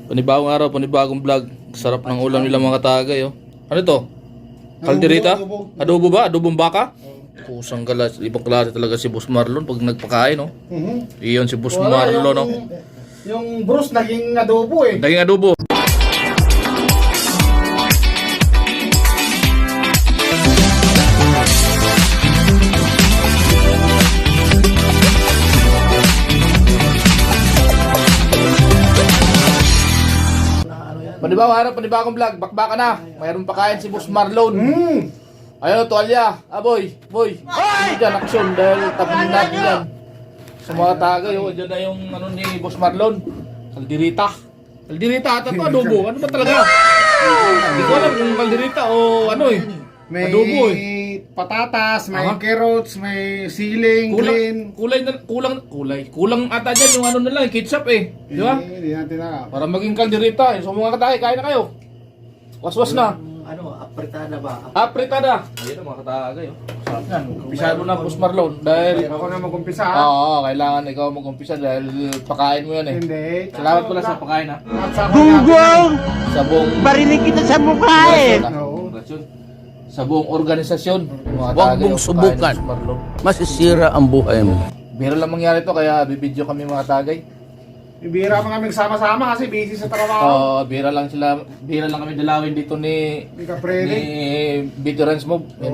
Panibagong araw, panibagong vlog. Sarap ng ulam nila mga katagay, oh. Ano to? Kalderita? Adobo ba? Adobong baka? Kusang galas. Ibang klase talaga si Boss Marlon pag nagpakain, oh. Iyon si Boss Marlon, oh. Yung Bruce naging adobo eh. Naging adobo. Panibagong araw, panibagong vlog. Bakbaka na. Mayroon pakain si Boss Marlon. Ayun, tuwalya. Boy. Hindi dyan, aksyon. Dahil tapunin natin yan. Sa mga tagay, oh. Dyan na yung ano ni Boss Marlon. Kalderita. Kalderita ata to, adobo. Ano ba talaga? Hindi ko alam kung kalderita o ano eh. May Adobo eh. patatas, may Aha. carrots, may siling, green. Kulang ata dyan yung ano nila, yung ketchup eh. Di ba? Hindi natin na. Para maging kalderita eh. So mga katay, kain na kayo. Waswas na. Apritada ba? Apritada. Ayun ang mga katagay, oh. Sarap yan. Pisado na Boss Marlon. Dahil Ako na mag-umpisa. Oo, kailangan ikaw mag-umpisa dahil pakain mo yan eh. Hindi. Salamat pala sa pakain ha. Gunggong! Sa buong Barinig kita sa mukha eh! organisasyon. Sa buong organisasyon. Huwag mong subukan. Masisira ang buhay mo. Biro lang mangyari to kaya bibidyo kami mga tagay. Ibira pa kami sama-sama kasi busy sa trabaho. Oo, bira lang kami dalawin dito ni Hindi ka pwede. Veterans Move.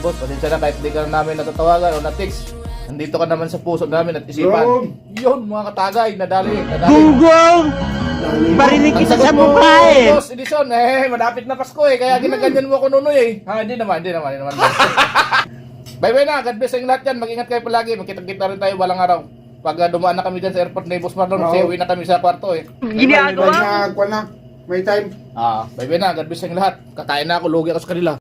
Boss, pasensya na kahit di ka namin natatawagan o na-text. Nandito ka naman sa puso namin at isipan. Yun mga katagay, nadali. Gunggong! Barinig kita sa mukha eh! Boss Edison, madapit na Pasko eh, kaya ginaganyan mo ako nunoy eh. Ha, hindi naman. Bye-bye na, God bless ang lahat yan. Mag-ingat kayo palagi, magkita-kita rin tayo balang araw. Pag dumaan na kami dyan sa airport ni Boss Marlon, kasi uwi na kami sa kwarto eh. Ginagawa? May time. Bye-bye na, God bless ang lahat. Kakain na ako, lugi ako sa kanila.